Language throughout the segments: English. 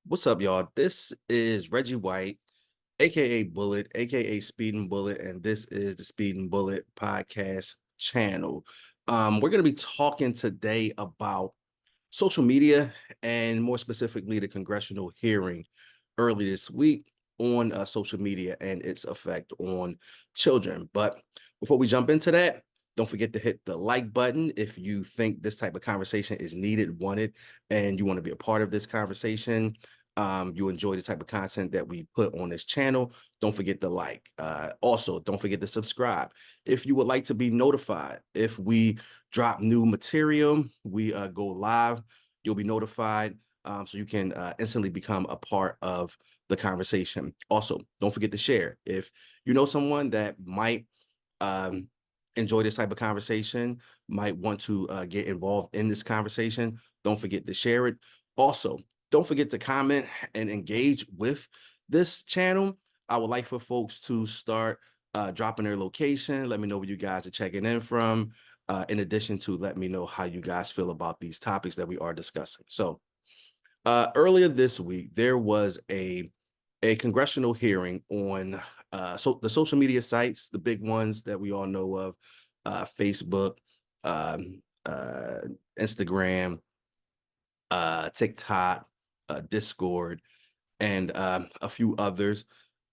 What's up, y'all? This is Reggie White, aka Bullet, aka Speeding Bullet, and this is the Speeding Bullet podcast channel. We're going to be talking today about social media and more specifically the congressional hearing early this week on social media and its effect on children. But before we jump into that, don't forget to hit the like button if you think this type of conversation is needed, wanted, and you want to be a part of this conversation. You enjoy the type of content that we put on this channel. Don't forget to like. Also, don't forget to subscribe. If you would like to be notified if we drop new material, we go live, you'll be notified, so you can instantly become a part of the conversation. Also, don't forget to share. If you know someone that might enjoy this type of conversation, might want to get involved in this conversation, don't forget to share it. Also, don't forget to comment and engage with this channel. I would like for folks to start dropping their location. Let me know where you guys are checking in from. In addition to let me know how you guys feel about these topics that we are discussing. So earlier this week, there was a congressional hearing on the social media sites, the big ones that we all know of, Facebook, um, uh, Instagram, TikTok, Discord, and a few others.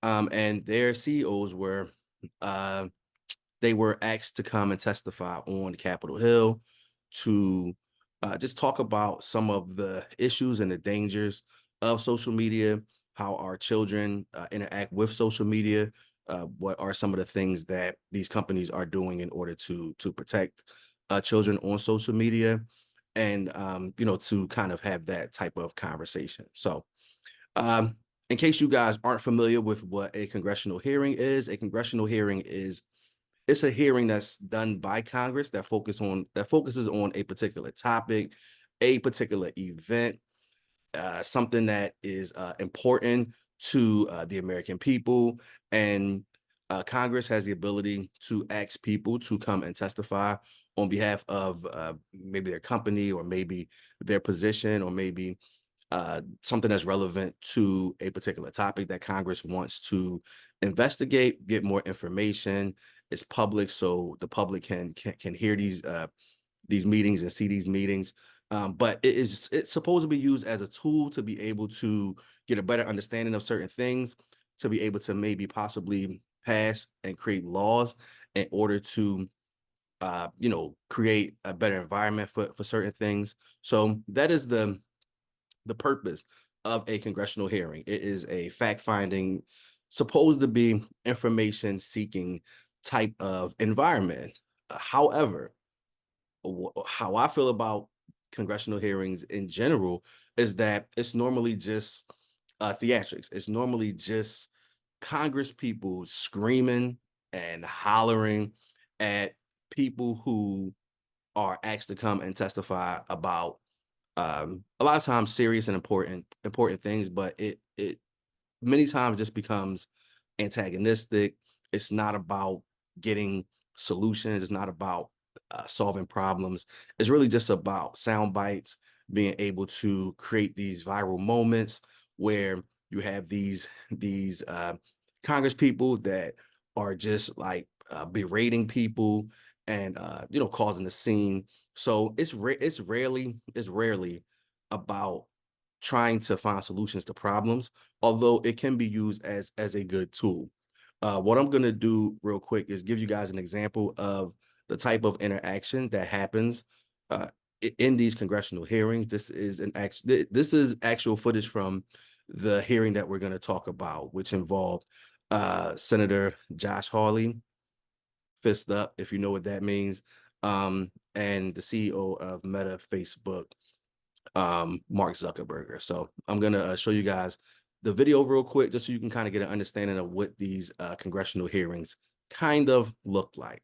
And their CEOs were uh, they were asked to come and testify on Capitol Hill to just talk about some of the issues and the dangers of social media, how our children interact with social media, what are some of the things that these companies are doing in order to protect children on social media, and to kind of have that type of conversation. So um, in case you guys aren't familiar with what a congressional hearing is, a congressional hearing is it's a hearing that's done by Congress that focuses on a particular topic, a particular event, something that is important to the American people, and Congress has the ability to ask people to come and testify on behalf of maybe their company or maybe their position or maybe something that's relevant to a particular topic that Congress wants to investigate, get more information. It's public, so the public can hear these meetings and see these meetings. But it's supposed to be used as a tool to be able to get a better understanding of certain things, to be able to maybe possibly pass and create laws in order to create a better environment for certain things. So that is the purpose of a congressional hearing. It is a fact-finding, supposed to be information-seeking type of environment. However, how I feel about congressional hearings in general is that it's normally just theatrics. It's normally just Congress people screaming and hollering at people who are asked to come and testify about a lot of times serious and important things, but it many times just becomes antagonistic. It's not about getting solutions. It's not about solving problems. It's really just about sound bites, being able to create these viral moments where you have these Congress people that are just like berating people and causing a scene. So it's rarely about trying to find solutions to problems, although it can be used as a good tool. What I'm going to do real quick is give you guys an example of the type of interaction that happens uh, in these congressional hearings. This is actual footage from the hearing that we're going to talk about, which involved Senator Josh Hawley, fist up, if you know what that means, and the CEO of Meta, Facebook, Mark Zuckerberg. So I'm gonna show you guys the video real quick, just so you can kind of get an understanding of what these congressional hearings kind of look like.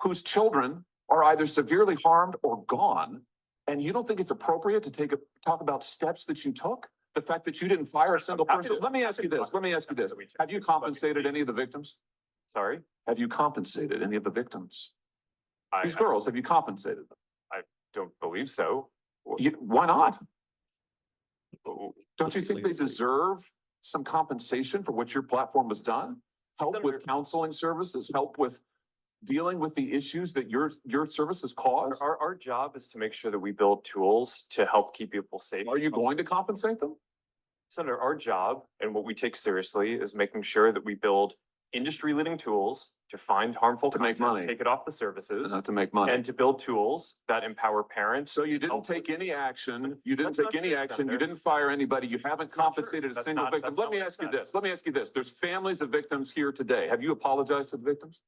Whose children are either severely harmed or gone, and you don't think it's appropriate to talk about steps that you took? The fact that you didn't fire a single person? Let me ask you this. Have you compensated any of the victims? Sorry? Have you compensated any of the victims? These girls, have you compensated them? Don't believe so. Why not? Oh, Don't you think they deserve some compensation for what your platform has done? Help with Senator- counseling services, help with dealing with the issues that your services cause? Our job is to make sure that we build tools to help keep people safe. Are you going to compensate them? Senator, our job and what we take seriously is making sure that we build industry-leading tools to find harmful To make content, money. take it off the services, Not to make money. and to build tools that empower parents. So you didn't help take with- any action, you didn't That's take not any true, action, you Senator. didn't fire anybody, you haven't not true. compensated a That's single not- victim. that's Let not me what I ask you said. this, let me ask you this, there's families of victims here today. Have you apologized to the victims?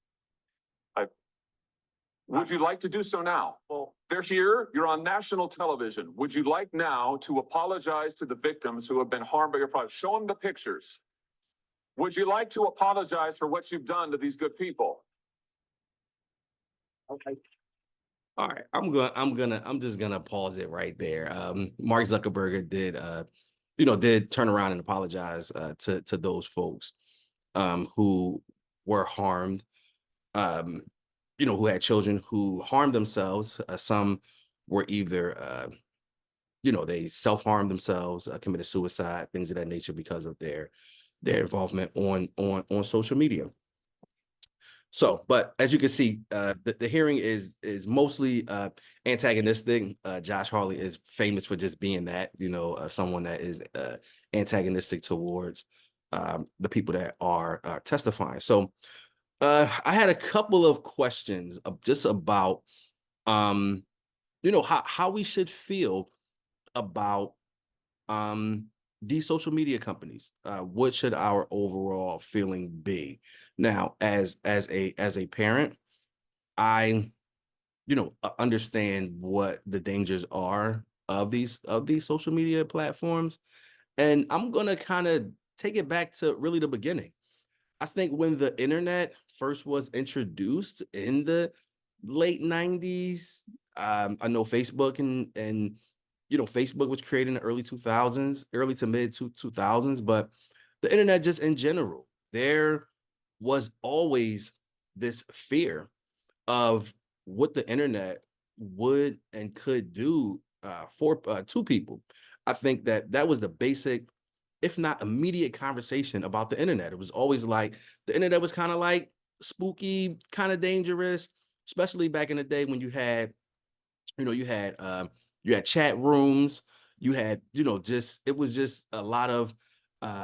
Would you like to do so now? Well, They're here, you're on national television. Would you like now to apologize to the victims who have been harmed by your product? Show them the pictures. Would you like to apologize for what you've done to these good people? Okay. All right, I'm just gonna pause it right there. Mark Zuckerberg did turn around and apologize to those folks who were harmed, who had children who harmed themselves. Some were either they self-harmed themselves, committed suicide, things of that nature because of their involvement on social media. So, but as you can see, the hearing is mostly antagonistic. Josh Hawley is famous for just being that, someone that is antagonistic towards the people that are testifying. So, I had a couple of questions just about, how we should feel about these social media companies. What should our overall feeling be? Now, as a parent, I understand what the dangers are of these social media platforms, and I'm gonna kind of take it back to really the beginning. I think when the internet first was introduced in the late 90s, I know Facebook and Facebook was created in the early 2000s, early to mid 2000s, but the internet just in general, there was always this fear of what the internet would and could do for to people. I think that was the basic, if not immediate, conversation about the internet. It was always like the internet was kind of like spooky, kind of dangerous, especially back in the day when you had chat rooms, you had it was just a lot of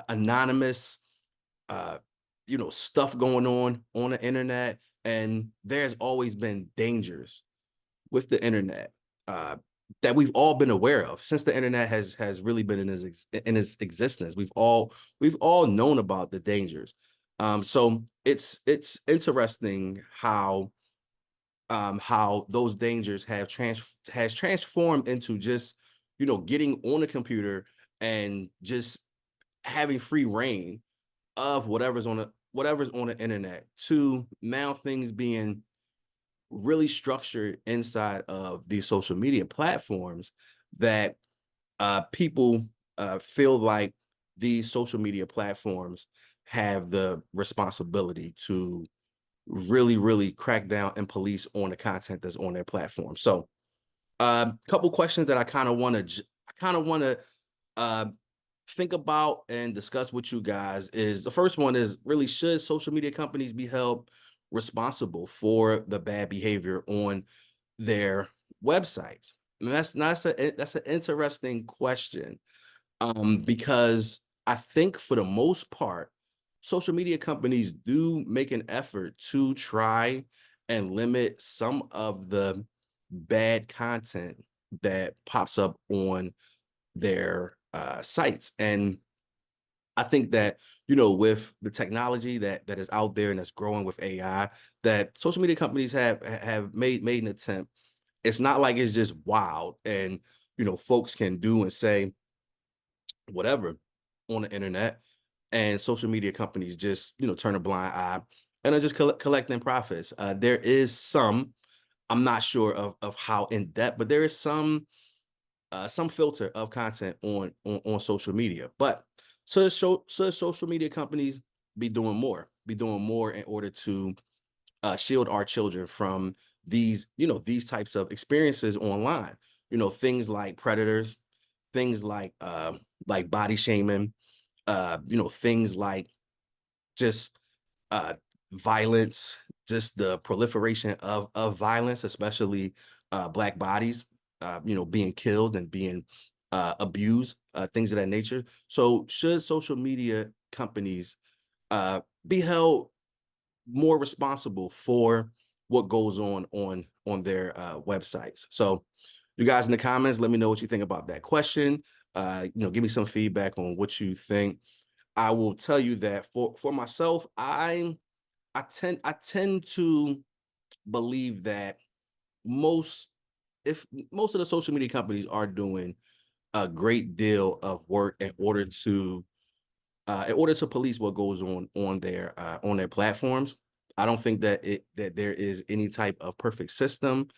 anonymous stuff going on the internet, and there's always been dangers with the internet that we've all been aware of since the internet has really been in its existence. We've all known about the dangers. So it's interesting how those dangers has transformed into just getting on a computer and just having free reign of whatever's on the internet, to now things being really structured inside of these social media platforms that people feel like these social media platforms have the responsibility to really, really crack down and police on the content that's on their platform. So, a couple questions that I kind of want to think about and discuss with you guys is, the first one is, really, should social media companies be held responsible for the bad behavior on their websites? And that's an interesting question, because I think for the most part, social media companies do make an effort to try and limit some of the bad content that pops up on their sites. And I think that, with the technology that is out there and that's growing with AI, that social media companies have made an attempt. It's not like it's just wild and, folks can do and say whatever on the internet, and social media companies just, turn a blind eye and are just collecting profits. There is some, I'm not sure of how in depth, but there is some filter of content on social media. But so social media companies be doing more in order to shield our children from these, these types of experiences online. Things like predators, things like body shaming, things like just uh violence, just the proliferation of violence, especially Black bodies, being killed and being abused, things of that nature. So should social media companies be held more responsible for what goes on their websites? So you guys in the comments, let me know what you think about that question. Give me some feedback on what you think. I will tell you that for myself, I tend to believe that most if most of the social media companies are doing a great deal of work in order to police what goes on their platforms. I don't think that there is any type of perfect system.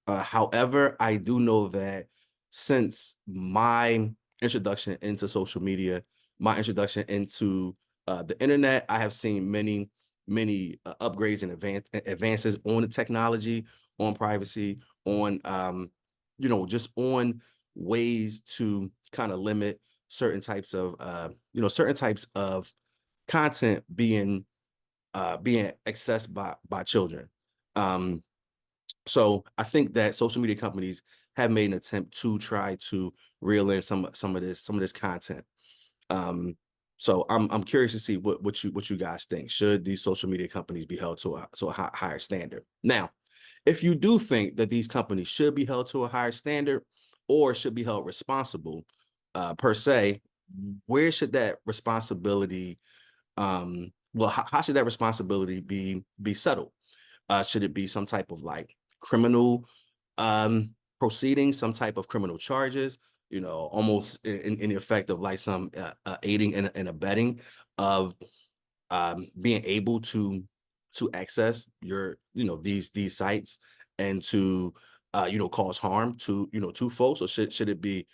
However, I do know that since my introduction into social media, my introduction into the internet, I have seen many upgrades and advances on the technology, on privacy, on just on ways to kind of limit certain types of content being accessed by children. So I think that social media companies have made an attempt to try to reel in some of this content. So I'm curious to see what you guys think. Should these social media companies be held to a higher standard? Now, if you do think that these companies should be held to a higher standard or should be held responsible, per se, where should that responsibility how should that responsibility be settled? Should it be some type of like criminal proceedings, some type of criminal charges, almost in the effect of like some aiding and abetting of being able to access these sites and to cause harm to folks? Or should it be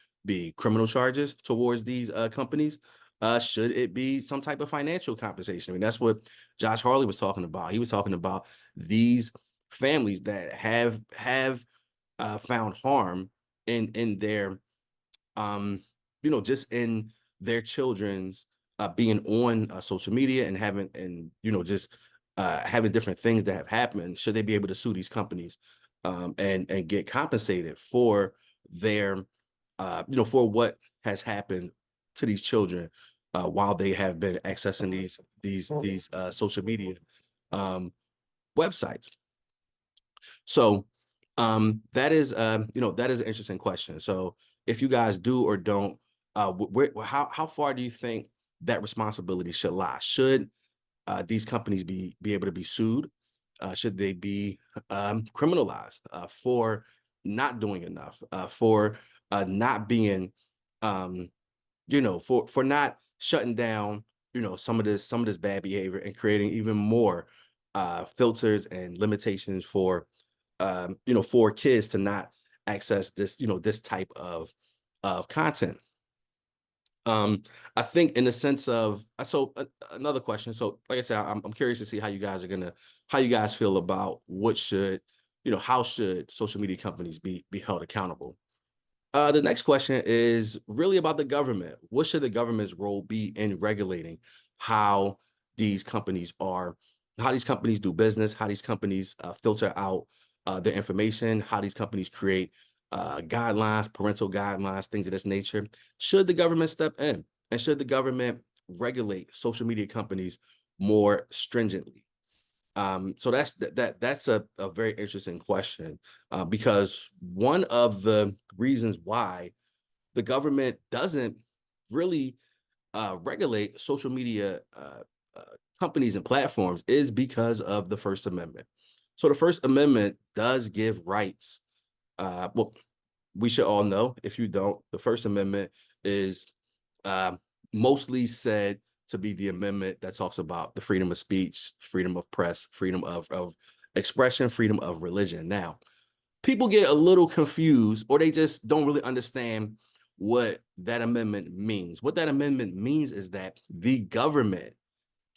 criminal charges towards these companies? Should it be some type of financial compensation? I mean, that's what Josh Harley was talking about. He was talking about these families that have found harm in their just in their children's being on social media and just having different things that have happened. Should they be able to sue these companies and get compensated for their for what has happened to these children while they have been accessing these social media websites? So that is an interesting question. So if you guys do or don't, how far do you think that responsibility should lie? Should these companies be able to be sued? Should they be criminalized for not doing enough, for not being, for not shutting down, some of this bad behavior and creating even more filters and limitations for kids to not access this type of content? I think in the sense of another question. So like I said, I'm curious to see how you guys feel about how should social media companies be held accountable? The next question is really about the government. What should the government's role be in regulating how these companies do business, how these companies filter out their information, how these companies create guidelines, parental guidelines, things of this nature? Should the government step in, and should the government regulate social media companies more stringently? So that's a very interesting question, because one of the reasons why the government doesn't really regulate social media companies and platforms is because of the First Amendment. So the First Amendment does give rights. Well, we should all know, if you don't, the First Amendment is mostly said to be the amendment that talks about the freedom of speech, freedom of press, freedom of expression, freedom of religion. Now, people get a little confused, or they just don't really understand what that amendment means. What that amendment means is that the government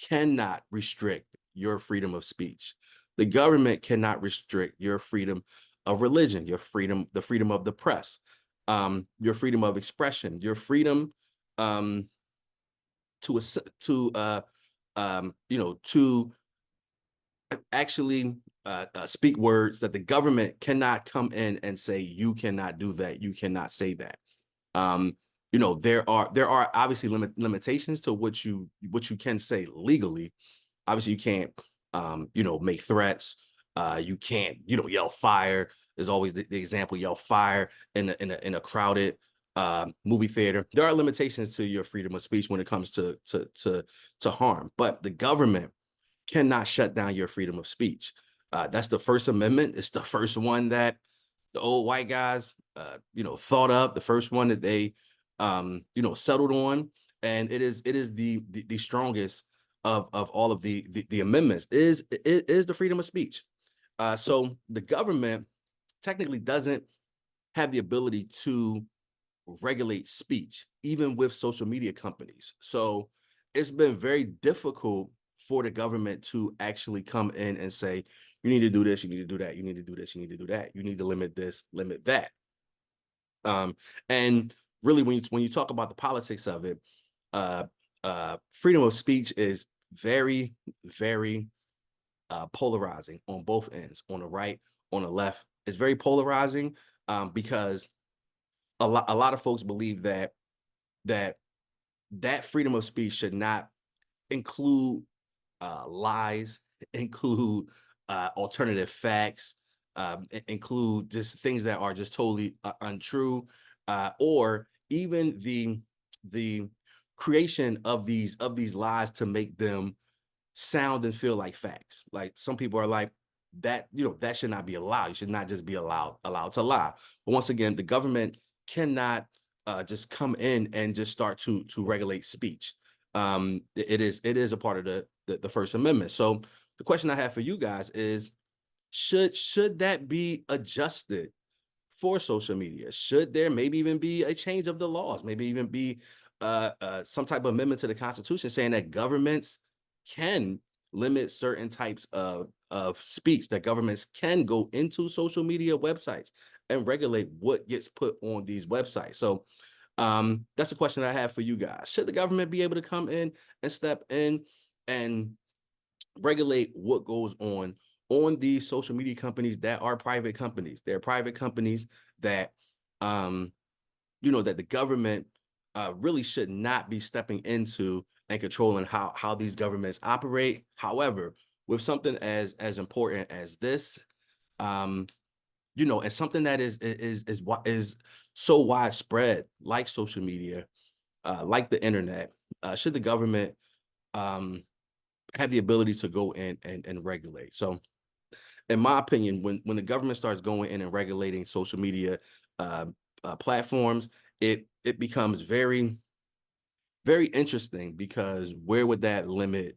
cannot restrict your freedom of speech. The government cannot restrict your freedom of religion, your freedom, the freedom of the press, your freedom of expression, your freedom to to actually speak words that the government cannot come in and say you cannot do that, you cannot say that. There are obviously limitations to what you can say legally. Obviously, you can't make threats. You can't yell fire. There's always the example, yell fire in a crowded movie theater. There are limitations to your freedom of speech when it comes to harm, but the government cannot shut down your freedom of speech. That's the First Amendment. It's the first one that the old white guys thought of, the first one that they settled on, and it is the strongest of all of the amendments is the freedom of speech. So the government technically doesn't have the ability to regulate speech, even with social media companies. So it's been very difficult for the government to actually come in and say, you need to do this, you need to do that, you need to do this, you need to do that, you need to limit this, limit that. And really, when you talk about the politics of it, freedom of speech is very, very polarizing on both ends, on the right, on the left. It's very polarizing because a lot of folks believe that freedom of speech should not include lies, include alternative facts, include just things that are just totally untrue, or even the creation of these lies to make them sound and feel like facts. Like some people are like that, that should not be allowed. You should not just be allowed to lie. But once again, the government cannot just come in and just start to regulate speech. It is a part of the First Amendment. So the question I have for you guys is, should that be adjusted for social media? Should there maybe even be a change of the laws? Maybe even be some type of amendment to the Constitution saying that governments can limit certain types of speech, that governments can go into social media websites and regulate what gets put on these websites. So that's a question I have for you guys. Should the government be able to come in and step in and regulate what goes on these social media companies that are private companies? They're private companies that that the government really should not be stepping into and controlling how these governments operate. However, with something as important as this, and something that is so widespread, like social media, like the internet, should the government have the ability to go in and regulate? So, in my opinion, when the government starts going in and regulating social media platforms, it becomes very, very interesting, because where would that limit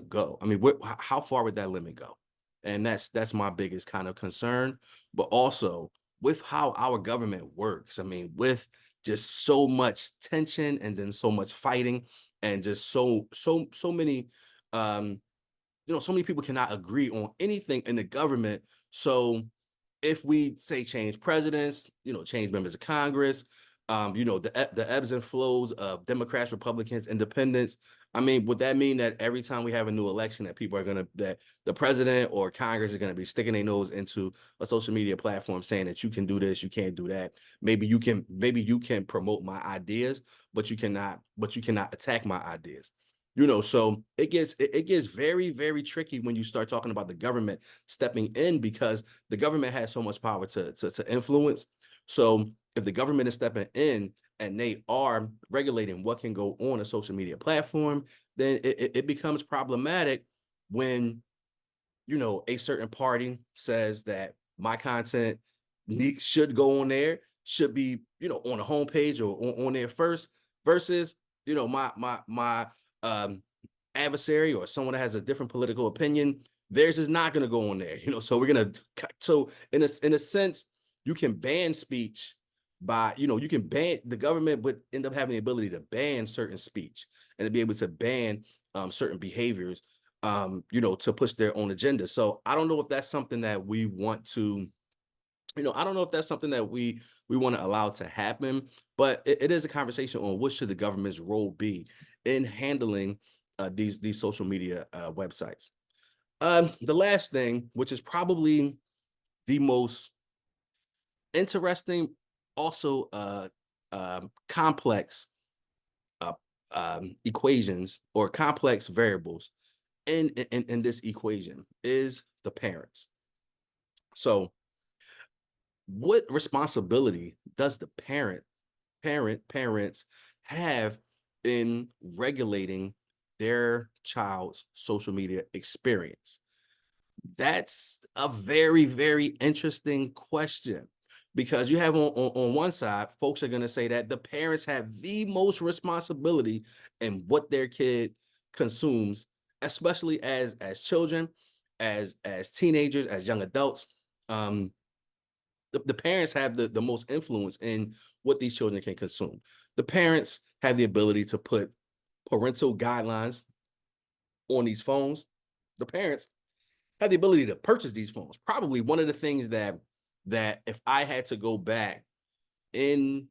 go? I mean, how far would that limit go? And that's my biggest kind of concern. But also with how our government works, I mean, with just so much tension and then so much fighting and just so many so many people cannot agree on anything in the government. So if we say change presidents, change members of Congress, the ebbs and flows of Democrats, Republicans, independents, I mean, would that mean that every time we have a new election that people are that the president or Congress is going to be sticking their nose into a social media platform saying that you can do this, you can't do that? Maybe you can promote my ideas, but you cannot attack my ideas. So it gets very, very tricky when you start talking about the government stepping in, because the government has so much power to influence. So if the government is stepping in and they are regulating what can go on a social media platform, then it becomes problematic when, a certain party says that my content should go on there, should be, on the homepage or on there first, versus, my adversary or someone that has a different political opinion, theirs is not going to go on there. So so in a sense, you can ban speech by, you can ban, the government would end up having the ability to ban certain speech and to be able to ban certain behaviors to push their own agenda. So I don't know if that's something that we want to, I don't know if that's something that we want to allow to happen, but it is a conversation on what should the government's role be in handling these social media websites. The last thing, which is probably the most interesting, also complex uh, equations or complex variables in this equation is the parents. So, what responsibility does the parents have in regulating their child's social media experience? That's a very, very interesting question because you have on one side, folks are going to say that the parents have the most responsibility in what their kid consumes, especially as children, as teenagers, as young adults. Um, the parents have the most influence in what these children can consume. The parents have the ability to put parental guidelines on these phones. The parents have the ability to purchase these phones. Probably one of the things that if I had to go back I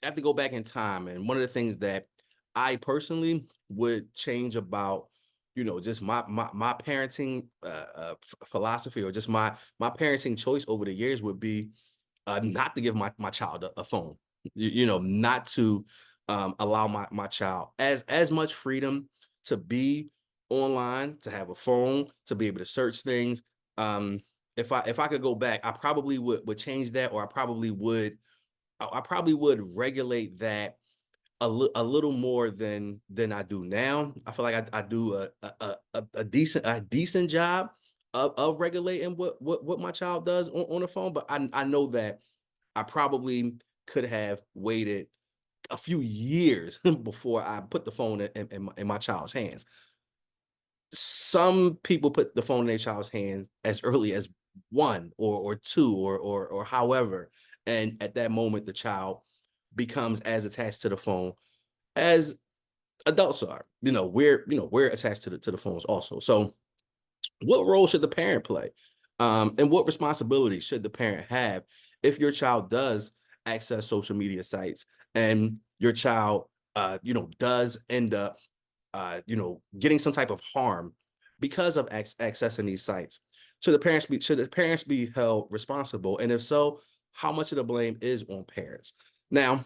have to go back in time, and one of the things that I personally would change about just my parenting philosophy, or just my parenting choice over the years, would be not to give my child a phone. Not to allow my child as much freedom to be online, to have a phone, to be able to search things. If I could go back, I probably would change that, or I probably would regulate that a little more than I do now. I feel like I do a decent job of regulating what my child does on the phone, but I know that I probably could have waited a few years before I put the phone in my child's hands. Some people put the phone in their child's hands as early as one or two or however, and at that moment the child becomes as attached to the phone as adults are. We're attached to the phones also. So what role should the parent play? And what responsibility should the parent have if your child does access social media sites and your child, does end up, getting some type of harm because of accessing these sites? Should the parents be held responsible? And if so, how much of the blame is on parents? Now,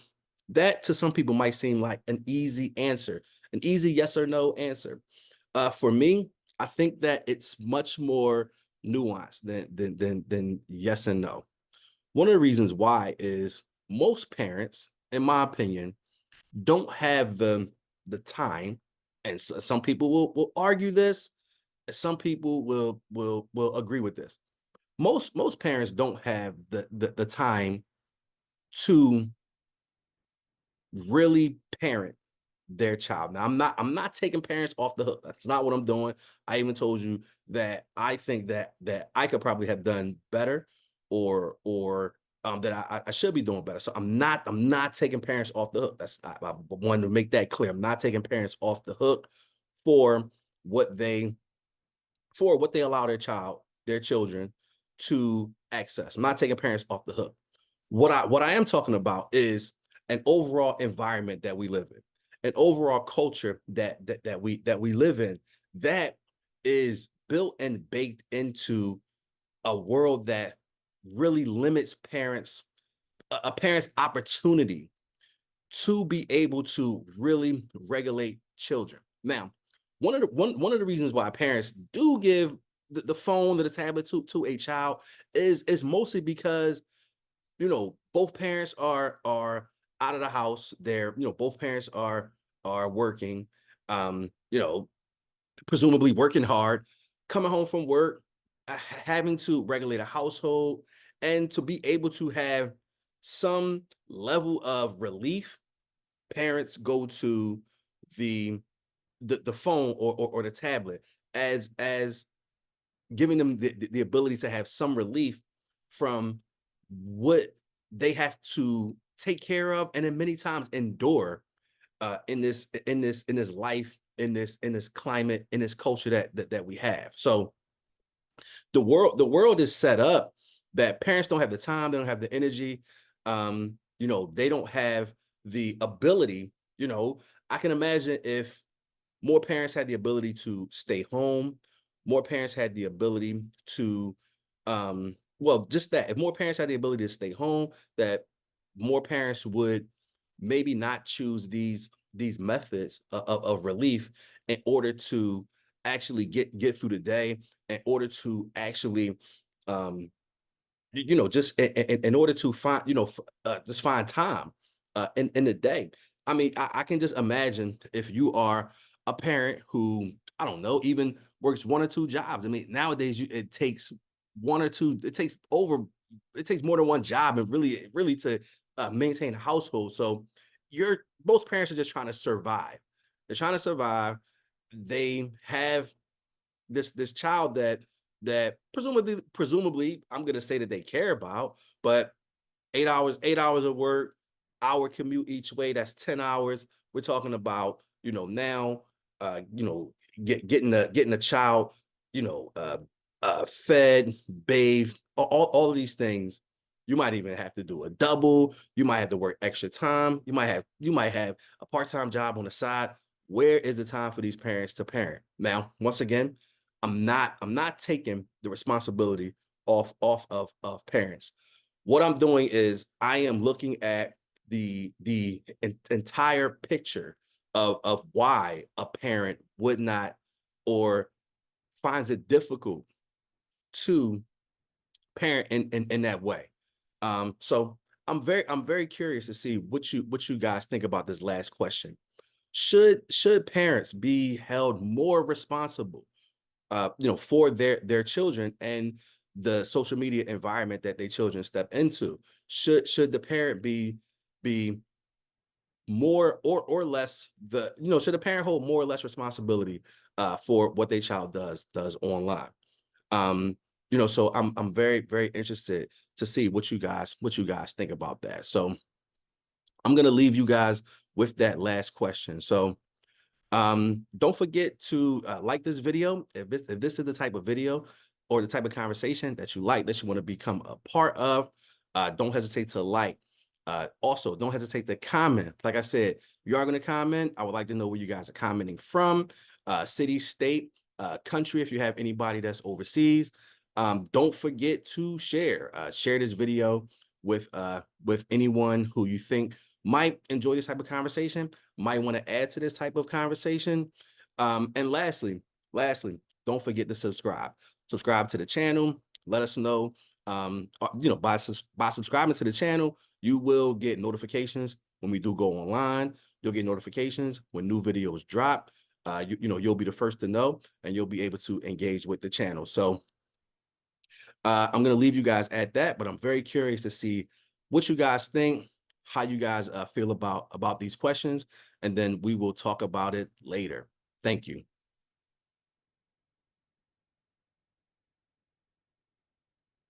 that to some people might seem like an easy answer, an easy yes or no answer. For me, I think that it's much more nuanced than yes and no. One of the reasons why is most parents, in my opinion, don't have the time, and some people will argue this, and some people will agree with this. Most parents don't have the time to really parent their child. Now, I'm not taking parents off the hook. That's not what I'm doing. I even told you that I think that I could probably have done better, or that I should be doing better. So I'm not taking parents off the hook. I wanted to make that clear. I'm not taking parents off the hook for what they what they allow their children to access. I'm not taking parents off the hook. What I am talking about is an overall environment that we live in, an overall culture that we live in, that is built and baked into a world that really limits a parent's opportunity to be able to really regulate children. Now, one of the reasons why parents do give the phone or the tablet to a child is mostly because both parents are out of the house. They're both parents are working, presumably working hard, coming home from work, having to regulate a household, and to be able to have some level of relief. Parents go to the the phone or the tablet as giving them the ability to have some relief from what they have to take care of, and then many times endure in this life in this climate, in this culture that we have. So the world is set up that parents don't have the time, they don't have the energy, they don't have the ability. I can imagine if more parents had the ability to stay home, more parents had the ability to just that, if more parents had the ability to stay home, that more parents would maybe not choose these methods of relief in order to actually get through the day, in order to actually just in order to find just find time in the day. I mean, I can just imagine if you are a parent who, I don't know, even works one or two jobs. I mean, nowadays it takes one or two, it takes more than one job, and really to maintain a household. So most parents are just trying to survive. They're trying to survive. They have this child that presumably I'm gonna say that they care about, but 8 hours of work, hour commute each way, that's 10 hours. We're talking about, now getting a child, fed, bathed, all of these things. You might even have to do a double, you might have to work extra time, you might have a part-time job on the side. Where is the time for these parents to parent? Now, once again, I'm not taking the responsibility off of parents. What I'm doing is I am looking at the entire picture of why a parent would not, or finds it difficult to parent in that way. So I'm very curious to see what you guys think about this last question. Should parents be held more responsible for their children and the social media environment that their children step into? Should the parent be more or less should the parent hold more or less responsibility for what their child does online? So I'm very, very interested to see what you guys think about that. So I'm gonna leave you guys with that last question. So don't forget to like this video if this is the type of video or the type of conversation that you like, that you want to become a part of. Don't hesitate to like. Also, don't hesitate to comment. Like I said, if you are going to comment, I would like to know where you guys are commenting from, city, state, country, if you have anybody that's overseas. Don't forget to share this video with anyone who you think might enjoy this type of conversation, might want to add to this type of conversation. And lastly, don't forget to subscribe to the channel. Let us know, by subscribing to the channel, you will get notifications when we do go online. You'll get notifications when new videos drop. You'll be the first to know, and you'll be able to engage with the channel. So I'm going to leave you guys at that, but I'm very curious to see what you guys think, how you guys feel about these questions, and then we will talk about it later. Thank you.